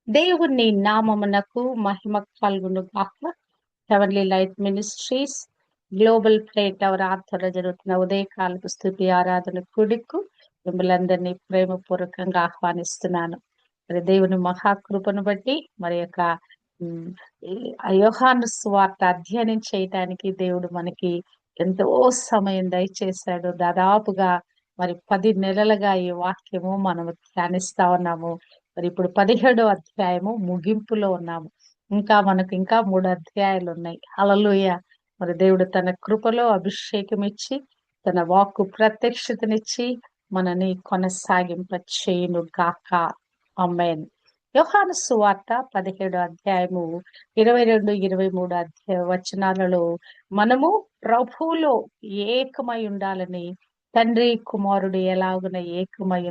దేవుని నామమునకు మహిమ కలుగును గాక. Heavenly light ministries global prayer tower ఆధ్వర్యంలో జరుగుతున్న ఉదయకాలపు స్తుతి ఆరాధన కూడికు మిమ్మల్ందరినీ ప్రేమపూర్వకంగా ఆహ్వానిస్తున్నాను. మరి దేవుని మహాకృపను బట్టి మరి యొక్క ఉమ్, ఈ యోహాను సువార్త అధ్యయనం చేయటానికి దేవుడు మనకి ఎంతో సమయం దయచేశాడు. దాదాపుగా మరి 10 నెలలుగా ఈ వాక్యము మనము ధ్యానిస్తా ఉన్నాము. మరి ఇప్పుడు 17వ అధ్యాయము ముగింపులో ఉన్నాము. ఇంకా 3 అధ్యాయాలు ఉన్నాయి. హల్లెలూయా. మరి దేవుడు తన కృపలో అభిషేకం ఇచ్చి తన వాక్కు ప్రత్యక్షతనిచ్చి మనని కొనసాగింప చేయును గాక. ఆమేన్. యోహాను సువార్త 17వ అధ్యాయము 22, 23 వచనాలలో మనము ప్రభువులో ఏకమై ఉండాలని, తండ్రి కుమారుడు ఎలాగున ఏకమై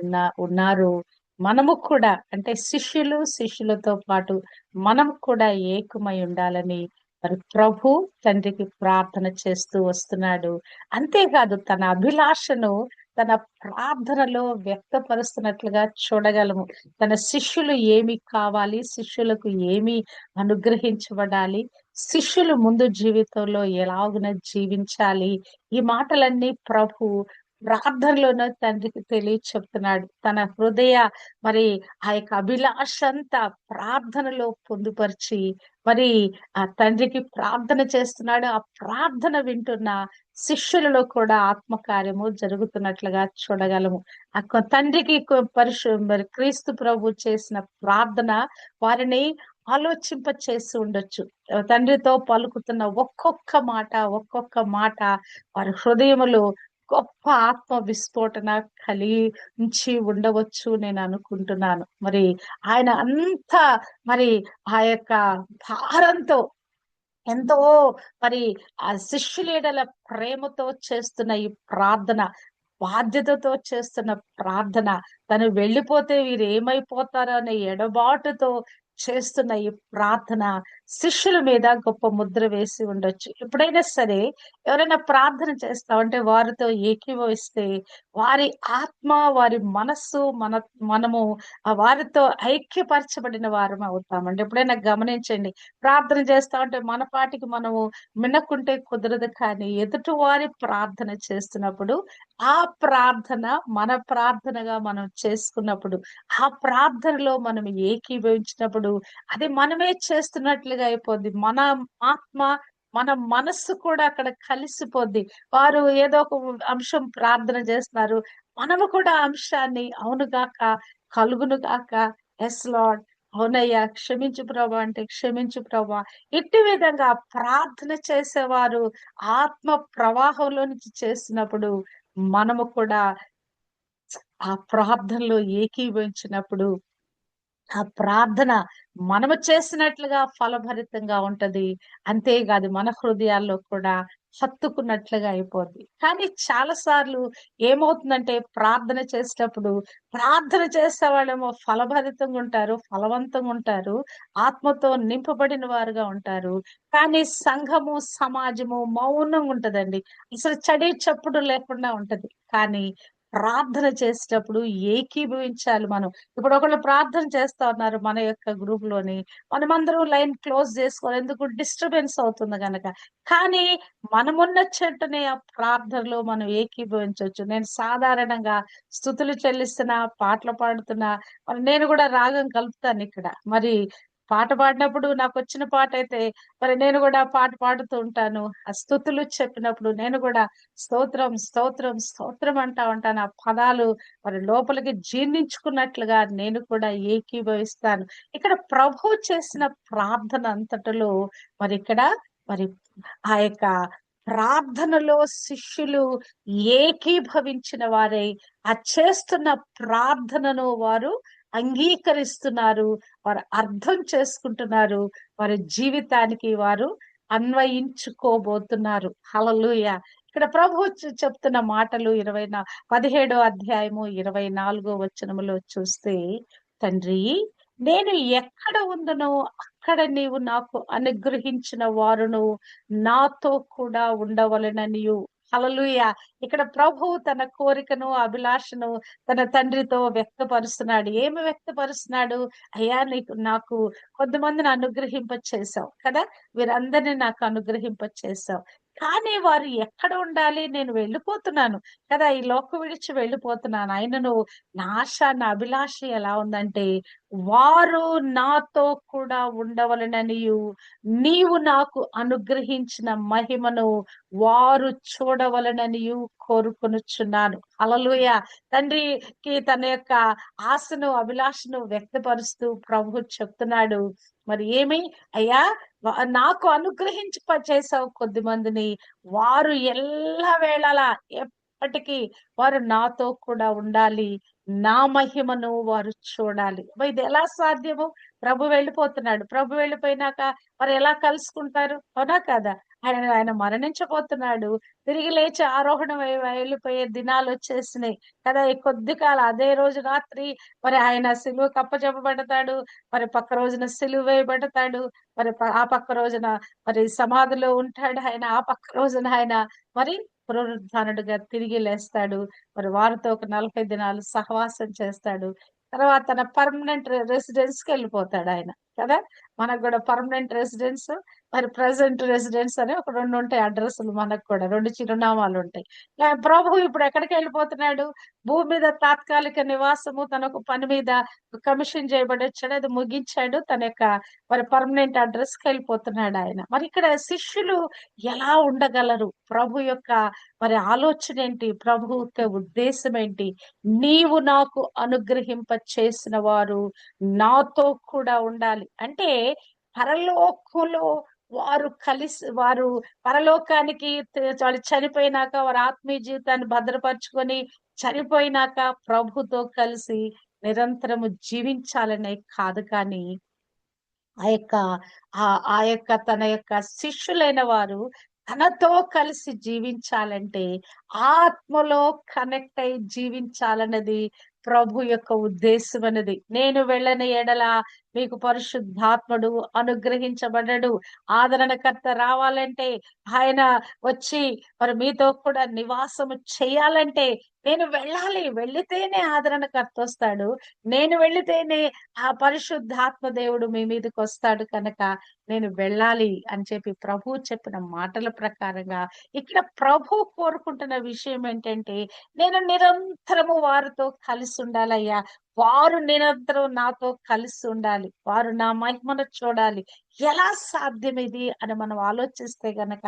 ఉన్నారు మనము కూడా, అంటే శిష్యులతో పాటు మనం కూడా ఏకమై ఉండాలని మరి ప్రభు తండ్రికి ప్రార్థన చేస్తూ వస్తున్నాడు. అంతేకాదు తన అభిలాషను తన ప్రార్థనలో వ్యక్తపరుస్తున్నట్లుగా చూడగలము. తన శిష్యులు ఏమి కావాలి, శిష్యులకు ఏమి అనుగ్రహించబడాలి, శిష్యులు ముందు జీవితంలో ఎలాగున జీవించాలి, ఈ మాటలన్నీ ప్రభు ప్రార్థనలోనే తండ్రికి తెలియ చెప్తున్నాడు. తన హృదయ మరి ఆ యొక్క అభిలాష అంతా ప్రార్థనలో పొందుపరిచి మరి ఆ తండ్రికి ప్రార్థన చేస్తున్నాడు. ఆ ప్రార్థన వింటున్న శిష్యులలో కూడా ఆత్మకార్యము జరుగుతున్నట్లుగా చూడగలము. తండ్రికి మరి క్రీస్తు ప్రభు చేసిన ప్రార్థన వారిని ఆలోచింప చేసి ఉండొచ్చు. తండ్రితో పలుకుతున్న ఒక్కొక్క మాట వారి హృదయములో గొప్ప ఆత్మ విస్ఫోటన కలిగించి ఉండవచ్చు నేను అనుకుంటున్నాను. మరి ఆయన అంత మరి ఆ యొక్క భారంతో ఎంతో మరి ఆ శిష్యులేడల ప్రేమతో చేస్తున్న ఈ ప్రార్థన, బాధ్యతతో చేస్తున్న ప్రార్థన, తను వెళ్ళిపోతే వీరు ఏమైపోతారో అనే ఎడబాటుతో చేస్తున్న ఈ ప్రార్థన శిష్యుల మీద గొప్ప ముద్ర వేసి ఉండొచ్చు. ఎప్పుడైనా సరే ఎవరైనా ప్రార్థన చేస్తామంటే వారితో ఏకీభవిస్తే వారి ఆత్మ, వారి మనస్సు మనము వారితో ఐక్యపరచబడిన వారం అవుతామండి. ఎప్పుడైనా గమనించండి, ప్రార్థన చేస్తా ఉంటే మన పాటికి మనము మిన్నకుంటే కుదరదు, కానీ ఎదుటి వారి ప్రార్థన చేస్తున్నప్పుడు ఆ ప్రార్థన మన ప్రార్థనగా మనం చేసుకున్నప్పుడు, ఆ ప్రార్థనలో మనం ఏకీభవించినప్పుడు అది మనమే చేస్తున్నట్లుగా అయిపోద్ది. మన ఆత్మ, మన మనస్సు కూడా అక్కడ కలిసిపోద్ది. వారు ఏదో ఒక అంశం ప్రార్థన చేస్తున్నారు, మనము కూడా ఆ అంశాన్ని అవునుగాక, కలుగునుగాక, ఎస్ లార్డ్, అవునయ్యా క్షమించు ప్రభా అంటే క్షమించు ప్రభా. ఇట్టి విధంగా ప్రార్థన చేసేవారు ఆత్మ ప్రవాహంలో నుంచి చేసినప్పుడు మనము కూడా ఆ ప్రార్థనలో ఏకీభవించినప్పుడు ఆ ప్రార్థన మనము చేసినట్లుగా ఫలభరితంగా ఉంటది. అంతేకాదు మన హృదయాల్లో కూడా హత్తుకున్నట్లుగా అయిపోద్ది. కానీ చాలా సార్లు ఏమవుతుందంటే ప్రార్థన చేసేటప్పుడు ప్రార్థన చేసేవాళ్ళేమో ఫలభరితంగా ఉంటారు, ఫలవంతంగా ఉంటారు, ఆత్మతో నింపబడిన వారుగా ఉంటారు. కానీ సంఘము, సమాజము మౌనంగా ఉంటదండి. అసలు చడి చప్పుడు లేకుండా ఉంటది. కానీ ప్రార్థన చేసేటప్పుడు ఏకీభవించాలి మనం. ఇప్పుడు ఒకళ్ళు ప్రార్థన చేస్తా ఉన్నారు మన యొక్క గ్రూప్ లోని, మనమందరం లైన్ క్లోజ్ చేసుకోవాలి, ఎందుకు డిస్టర్బెన్స్ అవుతుంది గనక. కానీ మనమున్న చెట్టునే ఆ ప్రార్థనలో మనం ఏకీభవించవచ్చు. నేను సాధారణంగా స్థుతులు చెల్లిస్తున్నా, పాటలు పాడుతున్నా, మరి నేను కూడా రాగం కలుపుతాను ఇక్కడ. మరి పాట పాడినప్పుడు నాకు వచ్చిన పాట అయితే మరి నేను కూడా పాట పాడుతూ ఉంటాను. ఆ స్థుతులు చెప్పినప్పుడు నేను కూడా స్తోత్రం స్తోత్రం స్తోత్రం అంటా ఉంటాను. ఆ పదాలు మరి లోపలికి జీర్ణించుకున్నట్లుగా నేను కూడా ఏకీభవిస్తాను. ఇక్కడ ప్రభు చేసిన ప్రార్థన అంతటిలో మరి ఇక్కడ మరి ఆ యొక్క ప్రార్థనలో శిష్యులు ఏకీభవించిన వారై ఆ చేస్తున్న ప్రార్థనను వారు అంగీకరిస్తున్నారు, వారు అర్థం చేసుకుంటున్నారు, వారి జీవితానికి వారు అన్వయించుకోబోతున్నారు. హల్లెలూయా. ఇక్కడ ప్రభు చెప్తున్న మాటలు 17వ అధ్యాయము 24 వచనములో చూస్తే, తండ్రి నేను ఎక్కడ ఉందునో అక్కడ నీవు నాకు అనుగ్రహించిన వారును నాతో కూడా ఉండవలెననియు హల్లెలూయా. ఇక్కడ ప్రభువు తన కోరికను, అభిలాషను తన తండ్రితో వ్యక్తపరుస్తున్నాడు. ఏమి వ్యక్తపరుస్తున్నాడు? అయ్యా నాకు కొంతమందిని అనుగ్రహింపచేశావు కదా! వీరందరిని నాకు అనుగ్రహింపచేశావు. కానీ వారు ఎక్కడ ఉండాలి? నేను వెళ్ళిపోతున్నాను కదా! ఈ లోకం విడిచి వెళ్ళిపోతున్నాను. అయినను నా ఆశ, నా అభిలాష ఎలా ఉందంటే, వారు నాతో కూడా ఉండవలెననియు, నీవు నాకు అనుగ్రహించిన మహిమను వారు చూడవలెననియు కోరుకొనుచున్నాను. హల్లెలూయా. తండ్రికి తన యొక్క ఆశను, అభిలాషను వ్యక్తపరుస్తూ ప్రభువు చెప్తున్నాడు. మరి ఏమి? అయ్యా నాకు చేసావు కొద్దిమందిని. వారు ఎల్లవేళలా ఎప్పటికీ వారు నాతో కూడా ఉండాలి. నా మహిమను వారు చూడాలి. ఇది ఎలా సాధ్యము? ప్రభు వెళ్ళిపోతున్నాడు. ప్రభు వెళ్ళిపోయినాక మరి ఎలా కలుసుకుంటారు? అవునా కాదా? ఆయన ఆయన మరణించబోతున్నాడు. తిరిగి లేచి వెళ్ళిపోయే దినాలొచ్చేసినాయి కదా! ఈ కొద్ది కాలం అదే రోజు రాత్రి మరి ఆయన సిలువకు అప్పజెప్పబడతాడు. మరి పక్క రోజున సిలువ వేయబడతాడు. మరి ఆ పక్క రోజున మరి సమాధిలో ఉంటాడు ఆయన. ఆ పక్క రోజున ఆయన మరి పునరుత్థానుడుగా తిరిగి లేస్తాడు. మరి వారితో ఒక 40 దినాలు సహవాసం చేస్తాడు. తర్వాత తన పర్మనెంట్ రెసిడెన్స్‌కి వెళ్ళిపోతాడు ఆయన కదా! మనకు గూడా పర్మనెంట్ రెసిడెన్స్ మరి ప్రెజెంట్ రెసిడెన్స్ అని ఒక 2 ఉంటాయి అడ్రెస్‌లు మనకు కూడా. 2 చిరునామాలుంటాయి. ప్రభువు ఇప్పుడు ఎక్కడికెళ్ళిపోతున్నాడు? భూమి మీద తాత్కాలిక నివాసము తనొక పని మీద కమిషన్ చేయబడొచ్చాడు. అది ముగించాడు. తన యొక్క మరి పర్మనెంట్ అడ్రస్‌కెళ్ళిపోతున్నాడు ఆయన. మరి ఇక్కడ శిష్యులు ఎలా ఉండగలరు? ప్రభు యొక్క మరి ఆలోచన ఏంటి? ప్రభు యొక్క ఉద్దేశం ఏంటి? నీవు నాకు చేసిన వారు నాతో కూడా ఉండాలి. అంటే పరలోకంలో వారు పరలోకానికి వాళ్ళు చనిపోయినాక వారి ఆత్మీయ జీవితాన్ని భద్రపరుచుకొని చనిపోయినాక ప్రభుతో కలిసి నిరంతరము జీవించాలనే కాదు కానీ ఆ యొక్క ఆ యొక్క తన యొక్క శిష్యులైన వారు తనతో కలిసి జీవించాలంటే ఆత్మలో కనెక్ట్ అయి జీవించాలన్నది ప్రభు యొక్క ఉద్దేశం అన్నది. నేను వెళ్ళని ఎడల మీకు పరిశుద్ధాత్ముడు అనుగ్రహించబడడు. ఆదరణకర్త రావాలంటే ఆయన వచ్చి మరి మీతో కూడా నివాసము చేయాలంటే నేను వెళ్ళాలి. వెళ్ళితేనే ఆదరణకర్త వస్తాడు. నేను వెళ్ళితేనే ఆ పరిశుద్ధాత్మ దేవుడు మీ మీదకొస్తాడు కనుక నేను వెళ్ళాలి అని చెప్పి ప్రభువు చెప్పిన మాటల ప్రకారంగా ఇక్కడ ప్రభు కోరుకుంటున్న విషయం ఏంటంటే నేను నిరంతరము వారితో కలిసి ఉండాలయ్యా. వారు నిరంతరం నాతో కలిసి ఉండాలి. వారు నా మహిమను చూడాలి. ఎలా సాధ్యం ఇది అని మనం ఆలోచిస్తే గనక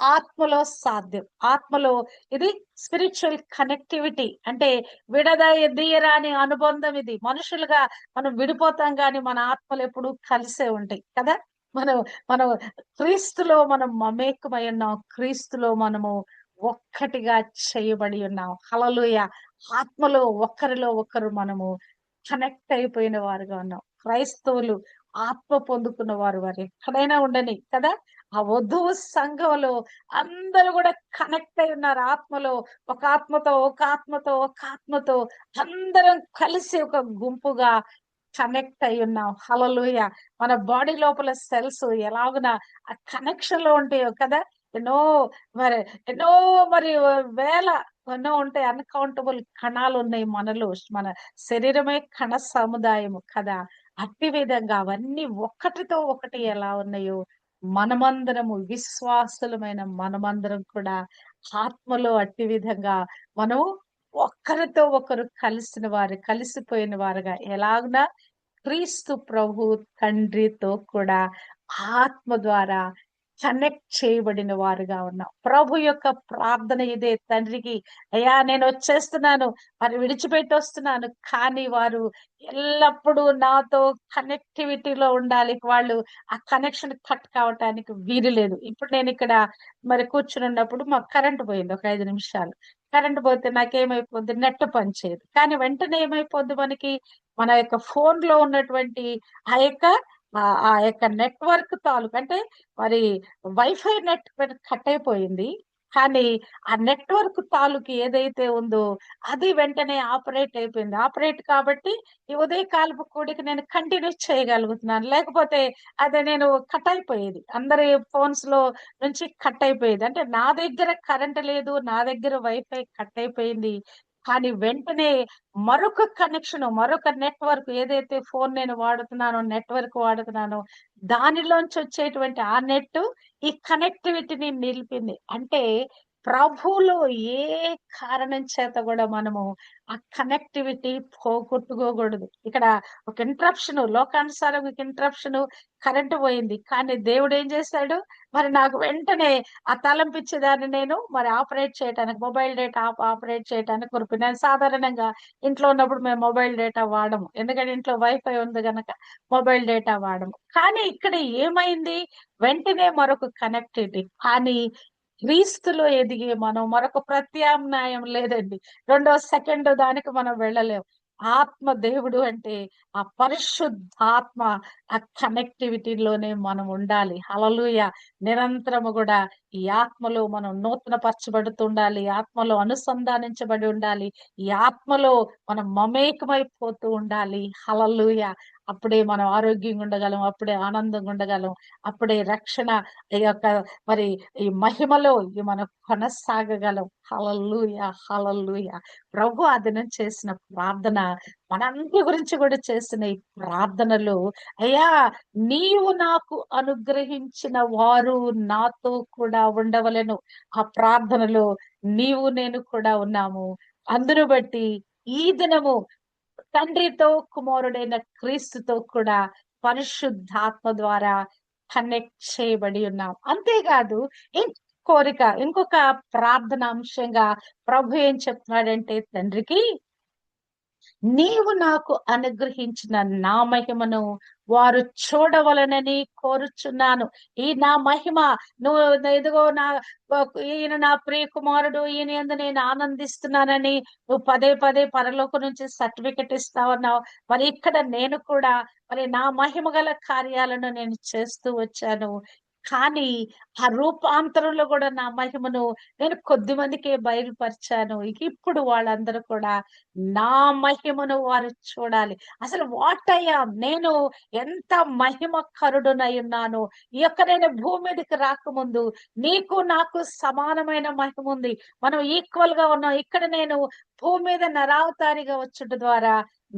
ఆత్మలో సాధ్యం. ఆత్మలో ఇది స్పిరిచువల్ కనెక్టివిటీ అంటే విడదీయరాని అనుబంధం ఇది. మనుషులుగా మనం విడిపోతాం గాని మన ఆత్మలు ఎప్పుడు కలిసే ఉంటాయి కదా! మనం మనం క్రీస్తులో మనం మమేకమై ఉన్నాం. క్రీస్తులో మనము ఒక్కటిగా చేయబడి ఉన్నాం. హల్లెలూయా. ఆత్మలో ఒకరిలో ఒకరు మనము కనెక్ట్ అయిపోయిన వారుగా ఉన్నాం. క్రైస్తవులు ఆత్మ పొందుకున్న వారు ఎక్కడైనా ఉండని కదా! ఆ వధువు సంఘంలో అందరూ కూడా కనెక్ట్ అయి ఉన్నారు ఆత్మలో. ఒక ఆత్మతో, ఒక ఆత్మతో, ఒక ఆత్మతో అందరం కలిసి ఒక గుంపుగా కనెక్ట్ అయి ఉన్నాం. హల్లెలూయా. మన బాడీ లోపల సెల్స్ ఎలాగున ఆ కనెక్షన్ లో ఉంటాయో కదా! ఎన్నో మరి ఎన్నో మరి వేల ఎన్నో ఉంటాయి. అన్‌కౌంటబుల్ కణాలున్నాయి మనలో. మన శరీరమే కణ సముదాయము కదా! అట్టి విధంగా అవన్నీ ఒక్కటితో ఒకటి ఎలా ఉన్నాయో మనమందరము విశ్వాసులమైన మనమందరం కూడా ఆత్మలో అట్టి విధంగా మనం ఒకరితో ఒకరు కలిసిపోయిన వారుగా ఎలాగున క్రీస్తు ప్రభు తండ్రితో కూడా ఆత్మ ద్వారా కనెక్ట్ చేయబడిన వారుగా ఉన్నాం. ప్రభు యొక్క ప్రార్థన ఇదే తండ్రికి, అయ్యా నేను వచ్చేస్తున్నాను, మరి విడిచిపెట్టి వస్తున్నాను. కానీ వారు ఎల్లప్పుడూ నాతో కనెక్టివిటీలో ఉండాలి. వాళ్ళు ఆ కనెక్షన్ కట్ కావటానికి వీలు లేదు. ఇప్పుడు నేను ఇక్కడ మరి కూర్చునున్నప్పుడు మాకు కరెంట్ పోయింది ఒక 5 నిమిషాలు. కరెంట్ పోతే నాకేమైపోద్ది నెట్ పనిచేయదు. కానీ వెంటనే ఏమైపోద్ది మనకి మన యొక్క ఫోన్‌లో ఉన్నటువంటి ఆ యొక్క ఆ యొక్క నెట్‌వర్క్ తాలూకు అంటే మరి వైఫై నెట్ కట్ అయిపోయింది. కానీ ఆ నెట్వర్క్ తాలూకు ఏదైతే ఉందో అది వెంటనే ఆపరేట్ అయిపోయింది. ఆపరేట్ కాబట్టి ఈ ఉదయకాలపు కూడిక నేను కంటిన్యూ చేయగలుగుతున్నాను. లేకపోతే అది నేను కట్ అయిపోయేది. అందరి ఫోన్స్‌లో నుంచి కట్ అయిపోయేది. అంటే నా దగ్గర కరెంట్ లేదు. నా దగ్గర వైఫై కట్ అయిపోయింది. కానీ వెంటనే మరొక కనెక్షన్, మరొక నెట్వర్క్ ఏదైతే ఫోన్ నేను వాడుతున్నానో, నెట్వర్క్ వాడుతున్నానో దానిలోంచి వచ్చేటువంటి ఆ నెట్ ఈ కనెక్టివిటీని నిలిపింది. అంటే ప్రభువులో ఏ కారణం చేత గూడా మనము ఆ కనెక్టివిటీ పోగొట్టుకోకూడదు. ఇక్కడ ఒక ఇంటరప్షన్, లోకానుసారం ఒక ఇంటరప్షన్, కరెంట్ పోయింది. కానీ దేవుడేం చేశాడు, మరి నాకు వెంటనే ఆ తలంపిచ్చేదాన్ని నేను మరి ఆపరేట్ చేయటానికి మొబైల్ డేటా ఆపరేట్ చేయటానికి నేను సాధారణంగా ఇంట్లో ఉన్నప్పుడు మేము మొబైల్ డేటా వాడము. ఎందుకంటే ఇంట్లో వైఫై ఉంది గనక మొబైల్ డేటా వాడము. కానీ ఇక్కడ ఏమైంది? వెంటనే మరొక కనెక్టివిటీ. కానీ క్రీస్తులో ఎదిగే మనం మరొక ప్రత్యామ్నాయం లేదండి. రెండో సెకండ్ దానికి మనం వెళ్ళలేం. ఆత్మ దేవుడు అంటే ఆ పరిశుద్ధాత్మ ఆ కనెక్టివిటీలోనే మనం ఉండాలి. హల్లెలూయా! నిరంతరము గూడా ఈ ఆత్మలో మనం నూతన పరచబడుతుండాలి. ఆత్మలో అనుసంధానించబడి ఉండాలి. ఈ ఆత్మలో మనం మమేకమైపోతూ ఉండాలి. హల్లెలూయా! అప్పుడే మనం ఆరోగ్యంగా ఉండగలం. అప్పుడే ఆనందంగా ఉండగలం. అప్పుడే రక్షణ ఈ యొక్క మరి ఈ మహిమలో మనం కొనసాగగలం. హల్లెలూయా! హల్లెలూయా! ప్రభు ఆ దినం చేసిన ప్రార్థన మనందరి గురించి కూడా చేసిన ఈ ప్రార్థనలో, అయ్యా నీవు నాకు అనుగ్రహించిన వారు నాతో కూడా ఉండవలెను. ఆ ప్రార్థనలో నీవు నేను కూడా ఉన్నాము. అందును బట్టి ఈ దినము తండ్రితో కుమారుడైన క్రీస్తుతో కూడా పరిశుద్ధాత్మ ద్వారా కనెక్ట్ చేయబడి ఉన్నాం. అంతేకాదు ఇంకొక ప్రార్థన అంశంగా ప్రభు ఏం చెప్తున్నాడంటే తండ్రికి, నీవు నాకు అనుగ్రహించిన నా మహిమను వారు చూడవలనని కోరుచున్నాను. ఈ నా మహిమ నువ్వు ఇదిగో ఈయన నా ప్రియ కుమారుడు, ఈయన యందు నేను ఆనందిస్తున్నానని నువ్వు పదే పదే పరలోకం నుంచి సర్టిఫికెట్ ఇస్తావన్నావు. మరి ఇక్కడ నేను కూడా మరి నా మహిమ గల కార్యాలను నేను చేస్తూ వచ్చాను. కానీ ఆ రూపాంతరంలో కూడా నా మహిమను నేను కొద్ది మందికే బయలుపరిచాను. ఇప్పుడు వాళ్ళందరూ కూడా నా మహిమను వారు చూడాలి. అసలు వాట్ ఐ యామ్, నేను ఎంత మహిమకరుడునై ఉన్నానో, ఈ యొక్క నేను భూమి మీదకి రాకముందు నీకు నాకు సమానమైన మహిమ ఉంది. మనం ఈక్వల్ గా ఉన్నాం. ఇక్కడ నేను భూమి మీద నరావతారిగా వచ్చుట ద్వారా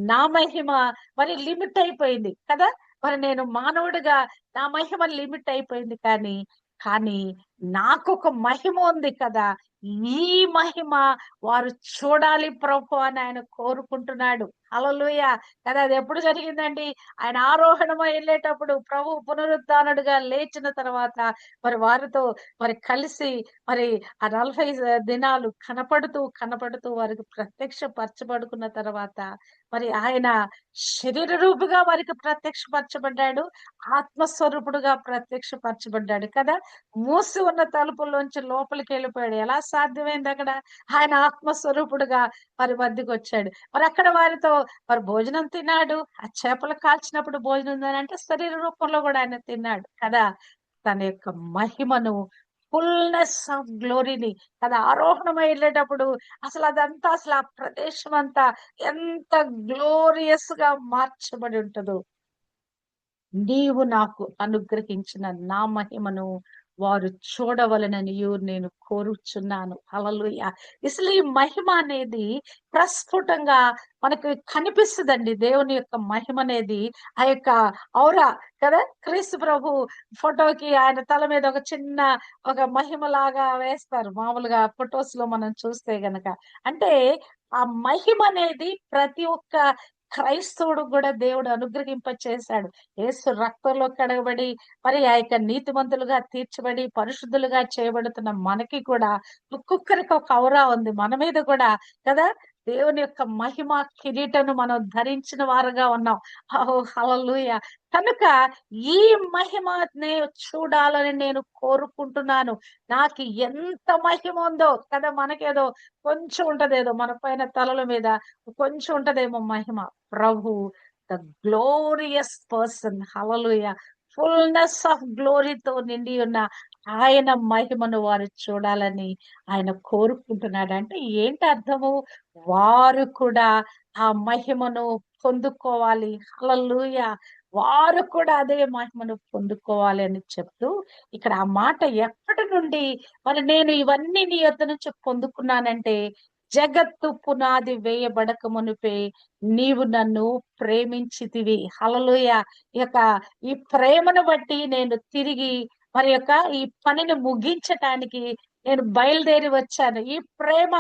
నా మహిమ మరి లిమిట్ అయిపోయింది కదా! మరి నేను మానవుడిగా నా మహిమ లిమిట్ అయిపోయింది కానీ నాకొక మహిమ ఉంది కదా! ఈ మహిమ వారు చూడాలి ప్రభు అని ఆయన కోరుకుంటున్నాడు. హల్లెలూయా! కదా అది ఎప్పుడు జరిగిందండి? ఆయన ఆరోహణమై ఎళ్ళేటప్పుడు ప్రభు పునరుత్థానుడుగా లేచిన తర్వాత మరి వారితో మరి కలిసి మరి ఆ 40 దినాలు కనపడుతూ వారికి ప్రత్యక్షపరచబడుకున్న తర్వాత మరి ఆయన శరీర రూపిగా వారికి ప్రత్యక్షపరచబడ్డాడు. ఆత్మస్వరూపుడుగా ప్రత్యక్షపరచబడ్డాడు కదా! మూసి ఉన్న తలుపుల్లోంచి లోపలికెళ్ళిపోయాడు. ఎలా సాధ్యమైంది అక్కడ? ఆయన ఆత్మస్వరూపుడుగా వారి మధ్యకొచ్చాడు. మరి అక్కడ వారితో మరి భోజనం తిన్నాడు. ఆ చేపలు కాల్చినప్పుడు భోజనం తిన్నాడంటే శరీర రూపంలో గూడా ఆయన తిన్నాడు కదా! తన యొక్క మహిమను, ఫుల్‌నెస్ ఆఫ్ గ్లోరీని కదా ఆరోహణమై ఎళ్ళేటప్పుడు అసలు ఆ ప్రదేశం అంతా ఎంత గ్లోరియస్‌గా మార్చబడి ఉంటదో. నీవు నాకు అనుగ్రహించిన నా మహిమను వారు చూడవలెననియు నేను కోరుచున్నాను. హల్లెలూయా! అసలు ఈ మహిమ అనేది ప్రస్ఫుటంగా మనకు కనిపిస్తదండి. దేవుని యొక్క మహిమ అనేది ఆ యొక్క ఔరా కదా! క్రీస్తు ప్రభు ఫోటోకి ఆయన తల మీద ఒక చిన్న ఒక మహిమలాగా వేస్తారు. మామూలుగా ఫోటోస్‌లో మనం చూస్తే గనక. అంటే ఆ మహిమ అనేది ప్రతి ఒక్క క్రైస్తవుడు గూడా దేవుడు అనుగ్రహింప చేశాడు. యేసు రక్తంలో కడగబడి, మరి ఆ యొక్క నీతిమంతులుగా తీర్చబడి, పరిశుద్ధులుగా చేయబడుతున్న మనకి కూడా ఒక్కొక్కరికి ఒక ఔరా ఉంది. మన మీద కూడా కదా! దేవుని యొక్క మహిమ కిరీటమును మనం ధరించిన వారుగా ఉన్నాం. హల్లెలూయా! కనుక ఈ మహిమని చూడాలని నేను కోరుకుంటున్నాను. నాకు ఎంత మహిమ ఉందో కదా! మనకేదో కొంచెం ఉంటదేదో మన పైన తలల మీద కొంచెం ఉంటదేమో మహిమ. ప్రభు the glorious person hallelujah! Fullness of గ్లోరీతో నిండి ఉన్న ఆయన మహిమను వారు చూడాలని ఆయన కోరుకుంటున్నాడు. అంటే ఏంటి అర్థము? వారు కూడా ఆ మహిమను పొందుకోవాలి. హల్లెలూయా! వారు కూడా అదే మహిమను పొందుకోవాలి అని చెప్తూ, ఇక్కడ ఆ మాట ఎప్పటి నుండి మరి నేను ఇవన్నీ నీ యొద్ద నుంచి పొందుకున్నానంటే, జగత్తు పునాది వేయబడక మునుపే నీవు నన్ను ప్రేమించితివి. హల్లెలూయా! ఈ యొక్క ఈ ప్రేమను బట్టి నేను తిరిగి మరి యొక్క ఈ పనిని ముగించటానికి నేను బయలుదేరి వచ్చాను. ఈ ప్రేమ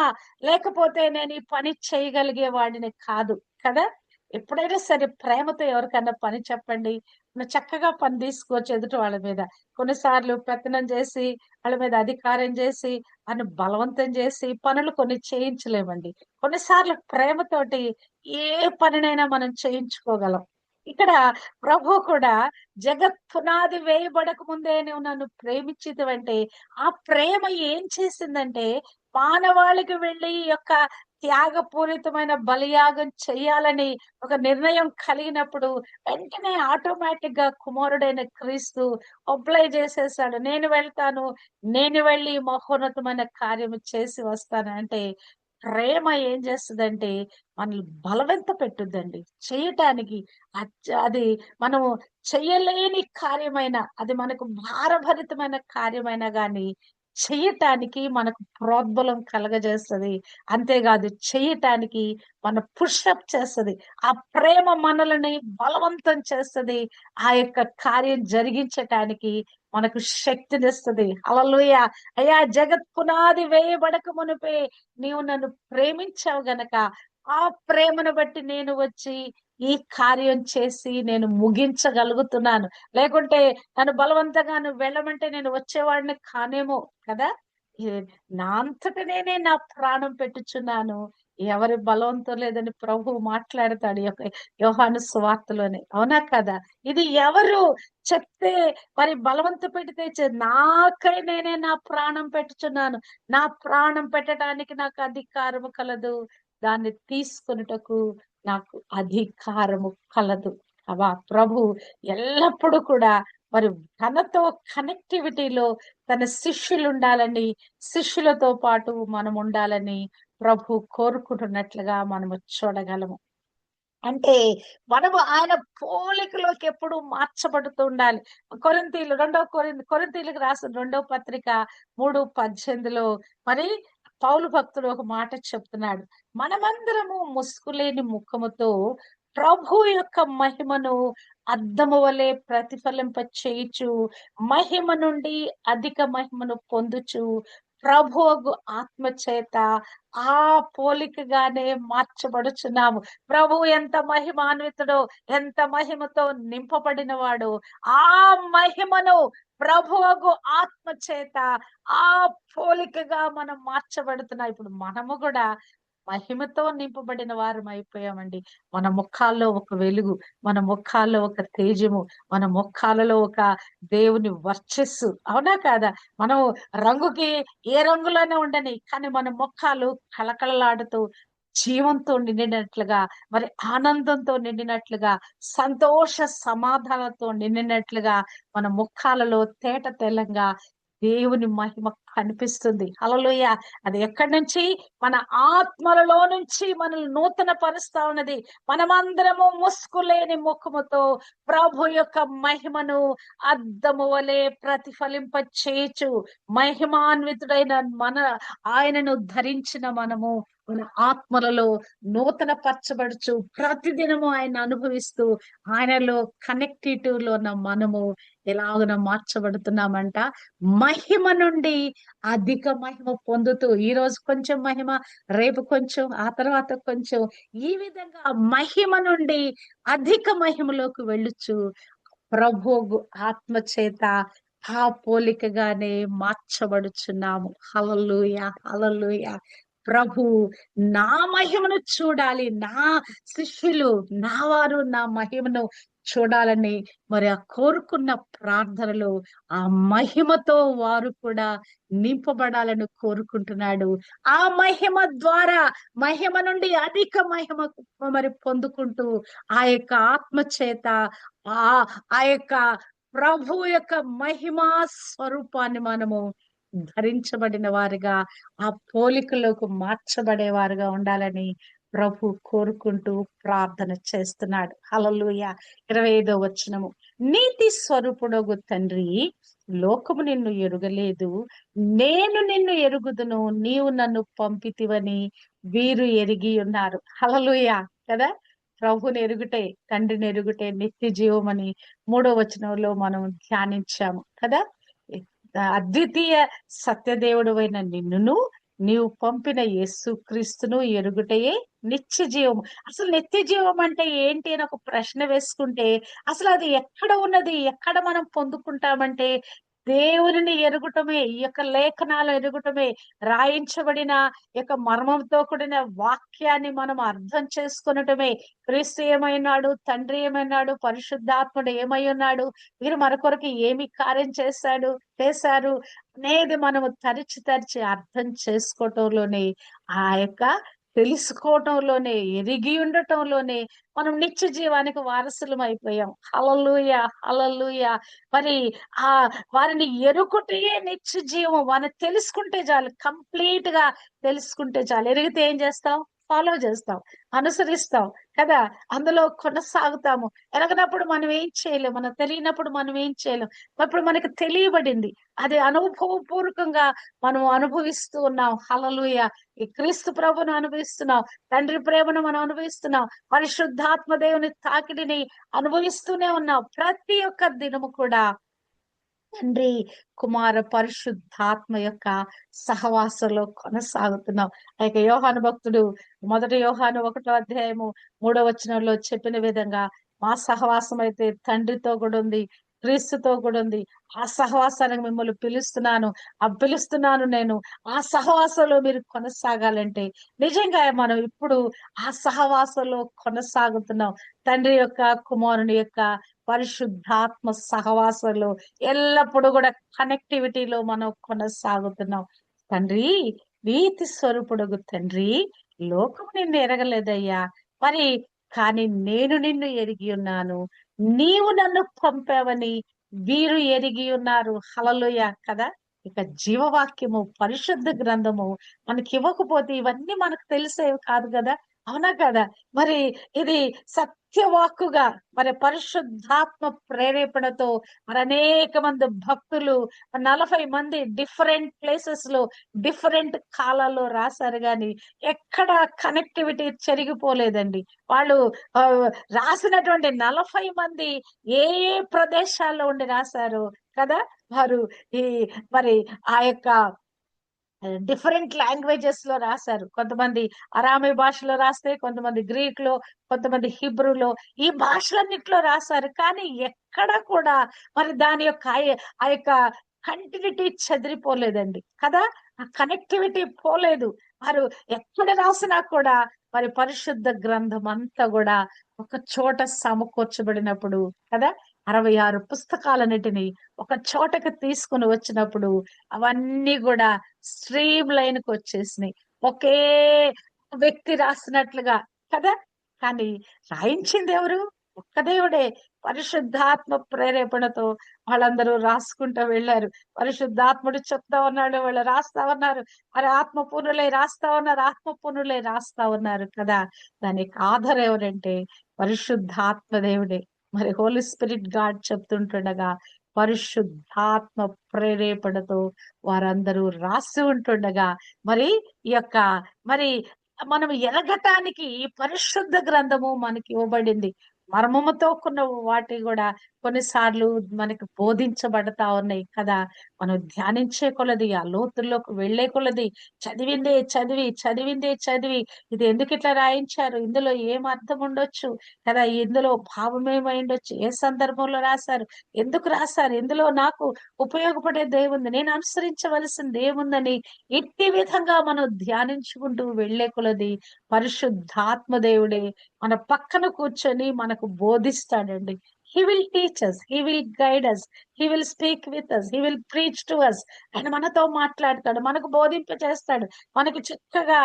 లేకపోతే నేను ఈ పని చేయగలిగే వాడిని కాదు కదా! ఎప్పుడైనా సరే ప్రేమతో ఎవరికన్నా పని చెప్పండి. నువ్వు చక్కగా పని తీసుకోవచ్చు ఎదుటి వాళ్ళ మీద. కొన్నిసార్లు పెత్తనం చేసి, వాళ్ళ మీద అధికారం చేసి, వాళ్ళని బలవంతం చేసి పనులు కొన్ని చేయించలేమండి. కొన్నిసార్లు ప్రేమతోటి ఏ పనినైనా మనం చేయించుకోగలం. ఇక్కడ ప్రభువు కూడా జగత్ పునాది వేయబడక ముందే నువ్వు నన్ను ప్రేమించితివంటే, ఆ ప్రేమ ఏం చేసిందంటే, మానవాళికి వెళ్లి ఈ యొక్క త్యాగపూరితమైన బలియాగం చెయ్యాలని ఒక నిర్ణయం కలిగినప్పుడు, వెంటనే ఆటోమేటిక్ గా కుమారుడైన క్రీస్తు ఒబ్లై చేసేసాడు. నేను వెళ్తాను. నేను వెళ్లి మహోన్నతమైన కార్యము చేసి వస్తాను అంటే, ప్రేమ ఏం చేస్తదంటే, మనల్ని బలవంత పెట్టుద్దండి చేయటానికి. అది మనము చెయ్యలేని కార్యమైనా, అది మనకు భారభరితమైన కార్యమైనా గాని, చెయ్యటానికి మనకు ప్రోద్బలం కలగజేస్తది. అంతేగాదు చెయ్యటానికి మన పుషప్ చేస్తది. ఆ ప్రేమ మనలని బలవంతం చేస్తది. ఆ యొక్క కార్యం జరిగించటానికి మనకు శక్తినిస్తది. హల్లెలూయా! అయ్యా జగత్ పునాది వేయబడక మునుపే నీవు నన్ను ప్రేమించావు గనక, ఆ ప్రేమను బట్టి నేను వచ్చి ఈ కార్యం చేసి నేను ముగించగలుగుతున్నాను. లేకుంటే నన్ను బలవంతంగా నువ్వు వెళ్ళమంటే నేను వచ్చేవాడిని కానేమో కదా! ఎ నా అంతట నేనే నా ప్రాణం పెట్టుచున్నాను. ఎవరి బలవంతం లేదని ప్రభువు మాట్లాడతాడు. యోహాను సువార్తలోనే. అవునా కదా! ఇది ఎవరు చెప్తే మరి బలవంత పెడితే నాకై నేనే నా ప్రాణం పెట్టుచున్నాను. నా ప్రాణం పెట్టడానికి నాకు అధికారము కలదు. దాన్ని తీసుకొనుటకు నాకు అధికారము కలదు. ప్రభు ఎల్లప్పుడూ కూడా మరి తనతో కనెక్టివిటీలో తన శిష్యులుండాలని, శిష్యులతో పాటు మనం ఉండాలని ప్రభు కోరుకుంటున్నట్లుగా మనము చూడగలము. అంటే మనము ఆయన పోలికలోకి ఎప్పుడు మార్చబడుతూ ఉండాలి. కొరింథీయులకు రాసిన రెండో పత్రిక 3:18లో మరి పౌలు భక్తుడు ఒక మాట చెప్తున్నాడు. మనమందరము ముసుకులేని ముఖముతో ప్రభు యొక్క మహిమను అద్దము వలె ప్రతిఫలింప చేయుచు, మహిమ నుండి అధిక మహిమను పొందుచు, ప్రభువగు ఆత్మ చేత ఆ పోలికగానే మార్చబడుచున్నాము. ప్రభువు ఎంత మహిమాన్వితుడో, ఎంత మహిమతో నింపబడిన వాడో, ఆ మహిమను ప్రభువగు ఆత్మ చేత ఆ పోలికగా మనం మార్చబడుతున్నాం. ఇప్పుడు మనము కూడా మహిమతో నింపబడిన వారమైపోయామండి. మన ముఖాల్లో ఒక వెలుగు, మన ముఖాల్లో ఒక తేజము, మన ముఖాలలో ఒక దేవుని వర్చస్సు. అవునా కాదా? మనం రంగుకి ఏ రంగులోనే ఉండని, కానీ మన ముఖాలు కళకళలాడుతూ జీవంతో నిండినట్లుగా, మరి ఆనందంతో నిండినట్లుగా, సంతోష సమాధానంతో నిండినట్లుగా మన ముఖాలలో తేట తెల్లంగా దేవుని మహిమ కనిపిస్తుంది. హల్లెలూయా! అది ఎక్కడి నుంచి? మన ఆత్మలలో నుంచి మనల్ని నూతన పరుస్తా ఉన్నది. మనమందరము ముసుకులేని ముఖముతో ప్రభు యొక్క మహిమను అద్దము వలె ప్రతిఫలింప చేయుచు, మహిమాన్వితుడైన ఆయనను ధరించిన మనము మన ఆత్మలలో నూతన పరచబడుచు, ప్రతిదినము ఆయన అనుభవిస్తూ, ఆయనలో కనెక్టివ్‌లో ఉన్న మనము ఎలాగున మార్చబడుతున్నామంట, మహిమ నుండి అధిక మహిమ పొందుతూ, ఈరోజు కొంచెం మహిమ, రేపు కొంచెం, ఆ తర్వాత కొంచెం, ఈ విధంగా మహిమ నుండి అధిక మహిమలోకి వెళ్ళుచు, ప్రభువు ఆత్మ చేత ఆ పోలికగానే మార్చబడుచున్నాము. హల్లెలూయా! హల్లెలూయా! ప్రభు నా మహిమను చూడాలి. నా శిష్యులు, నా వారు నా మహిమను చూడాలని మరి ఆ కోరుకున్న ప్రార్థనలో ఆ మహిమతో వారు కూడా నింపబడాలని కోరుకుంటున్నాడు. ఆ మహిమ ద్వారా మహిమ నుండి అధిక మహిమ మరి పొందుకుంటూ ఆ యొక్క ఆత్మ చేత ఆ ఆ యొక్క ప్రభు యొక్క మహిమా స్వరూపాన్ని మనము ధరించబడిన వారిగా, ఆ పోలికలోకి మార్చబడే వారుగా ఉండాలని ప్రభు కోరుకుంటూ ప్రార్థన చేస్తున్నాడు. హల్లెలూయా. 25వ వచనము, నీతి స్వరూపుడగు తండ్రి, లోకము నిన్ను ఎరుగలేదు, నేను నిన్ను ఎరుగుదును, నీవు నన్ను పంపితివని వీరు ఎరిగి ఉన్నారు. హల్లెలూయా కదా. ప్రభుని ఎరుగుటే, తండ్రిని ఎరుగుటే నిత్య జీవమని 3వ వచనంలో మనం ధ్యానించాము కదా. అద్వితీయ సత్యదేవుడవైన నిన్నును, నీవు పంపిన యేసు క్రీస్తును ఎరుగుటయే నిత్య జీవం. అసలు నిత్య జీవం అంటే ఏంటి అని ఒక ప్రశ్న వేసుకుంటే, అసలు అది ఎక్కడ ఉన్నది, ఎక్కడ మనం పొందుకుంటామంటే దేవునిని ఎరుగుటమే, ఈ యొక్క లేఖనాలు ఎరుగుటమే, రాయించబడిన యొక్క మర్మంతో కూడిన వాక్యాన్ని మనం అర్థం చేసుకొనటమే. క్రీస్తు ఏమైనాడు, తండ్రి ఏమైనాడు, పరిశుద్ధాత్ముడు ఏమై ఉన్నాడు, వీరు మన కొరకు ఏమి కార్యం చేశారు అనేది మనము తరిచి తరిచి అర్థం చేసుకోవటంలోనే, ఆ యొక్క తెలుసుకోవటంలోనే, ఎరిగి ఉండటంలోనే మనం నిత్య జీవానికి వారసులం అయిపోయాం. హల్లెలూయా, హల్లెలూయా. మరి ఆ వారిని ఎరుగుటే నిత్య జీవం. వారిని తెలుసుకుంటే చాలు, కంప్లీట్ గా తెలుసుకుంటే చాలు. ఎరిగితే ఏం చేస్తాం? ఫాలో చేస్తాం, అనుసరిస్తాం కదా. అందులో కొనసాగుతాము. ఎరగనప్పుడు మనం ఏం చేయలేం, మనం తెలియనప్పుడు మనం ఏం చేయలేం. ఇప్పుడు మనకు తెలియబడింది, అది అనుభవపూర్వకంగా మనం అనుభవిస్తూ ఉన్నాం. హల్లెలూయా. ఈ క్రీస్తు ప్రభును అనుభవిస్తున్నాం, తండ్రి ప్రేమను మనం అనుభవిస్తున్నాం, పరిశుద్ధాత్మ దేవుని తాకిడిని అనుభవిస్తూనే ఉన్నాం. ప్రతి ఒక్క దినము కూడా తండ్రి, కుమార, పరిశుద్ధాత్మ యొక్క సహవాసంలో కొనసాగుతున్నాం. అయితే యోహాను భక్తుడు 1 యోహాను 1వ అధ్యాయము 3వ వచనంలో చెప్పిన విధంగా, మా సహవాసం అయితే తండ్రితో కూడా ఉంది, క్రీస్తుతో కూడా ఉంది. ఆ సహవాసానికి మిమ్మల్ని పిలుస్తున్నాను నేను. ఆ సహవాసంలో మీరు కొనసాగాలంటే నిజంగా మనం ఇప్పుడు ఆ సహవాసంలో కొనసాగుతున్నాం. తండ్రి యొక్క, కుమారుని యొక్క, పరిశుద్ధాత్మ సహవాసంలో ఎల్లప్పుడూ కూడా కనెక్టివిటీలో మనం కొనసాగుతున్నాం. తండ్రి, నీతి స్వరూపుడగు తండ్రి, లోకం నిన్ను ఎరగలేదయ్యా, మరి కానీ నేను నిన్ను ఎరిగి ఉన్నాను, నీవు నన్ను పంపావని వీరు ఎరిగి ఉన్నారు. హల్లెలూయా కదా. ఇక జీవవాక్యము, పరిశుద్ధ గ్రంథము మనకి ఇవ్వకపోతే ఇవన్నీ మనకు తెలిసేవి కాదు కదా. అవునా కదా. మరి ఇది సత్యవాక్కుగా, మరి పరిశుద్ధాత్మ ప్రేరేపణతో మరి అనేక మంది భక్తులు 40 మంది డిఫరెంట్ ప్లేసెస్ లో, డిఫరెంట్ కాలాల్లో రాశారు గాని ఎక్కడ కనెక్టివిటీ చెరిగిపోలేదండి. వాళ్ళు ఆ, రాసినటువంటి 40 మంది ఏ ఏ ప్రదేశాల్లో ఉండి రాశారు కదా. వారు ఈ మరి ఆ యొక్క డిఫరెంట్ లాంగ్వేజెస్ లో రాశారు. కొంతమంది అరామీ భాషలో రాస్తే, కొంతమంది గ్రీక్ లో, కొంతమంది హిబ్రూలో, ఈ భాషలన్నిట్లో రాశారు. కానీ ఎక్కడ కూడా మరి దాని యొక్క ఆ యొక్క కంటిన్యూటీ చెదిరిపోలేదండి కదా. ఆ కనెక్టివిటీ పోలేదు. వారు ఎక్కడ రాసినా కూడా మరి పరిశుద్ధ గ్రంథం అంతా కూడా ఒక చోట సమకూర్చబడినప్పుడు కదా, 66 పుస్తకాలన్నిటిని ఒక చోటకి తీసుకుని వచ్చినప్పుడు అవన్నీ కూడా స్ట్రీమ్ లైన్ కి వచ్చేసినాయి. ఒకే వ్యక్తి రాసినట్లుగా కదా. కానీ రాయించింది ఎవరు? ఒక్క దేవుడే. పరిశుద్ధాత్మ ప్రేరేపణతో వాళ్ళందరూ రాసుకుంటూ వెళ్ళారు. పరిశుద్ధాత్ముడు చెప్తా ఉన్నాడు, వాళ్ళు రాస్తా ఉన్నారు. మరి ఆత్మ పూర్ణులే రాస్తా ఉన్నారు కదా. దానికి ఆధారం ఎవరంటే పరిశుద్ధాత్మ దేవుడే. మరి హోలీ స్పిరిట్ గాడ్ చెప్తుంటుండగా పరిశుద్ధాత్మ ప్రేరేపణతో వారందరూ రాసి ఉంటుండగా మరి ఈ యొక్క మరి మనం ఎరగటానికి ఈ పరిశుద్ధ గ్రంథము మనకి ఇవ్వబడింది. మర్మముతో కొన్ని వాటి కూడా కొన్నిసార్లు మనకి బోధించబడతా ఉన్నాయి కదా. మనం ధ్యానించే కొలది, ఆ లోతుల్లోకి వెళ్లే కొలది, చదివిందే చదివి ఇది ఎందుకు ఇట్లా రాయించారు, ఇందులో ఏం అర్థం ఉండొచ్చు కదా, ఇందులో భావం ఏమై ఉండొచ్చు, ఏ సందర్భంలో రాశారు, ఎందుకు రాశారు, ఇందులో నాకు ఉపయోగపడేది ఏముంది, నేను అనుసరించవలసింది ఏముందని ఇట్టి విధంగా మనం ధ్యానించుకుంటూ వెళ్లే కొలది పరిశుద్ధాత్మ దేవుడే మన పక్కన కూర్చొని మనకు బోధిస్తాడండి. He will teach us, he will guide us, he will speak with us, he will preach to us. ఆయన మనతో మాట్లాడతాడు, మనకు బోధింప చేస్తాడు, మనకు చక్కగా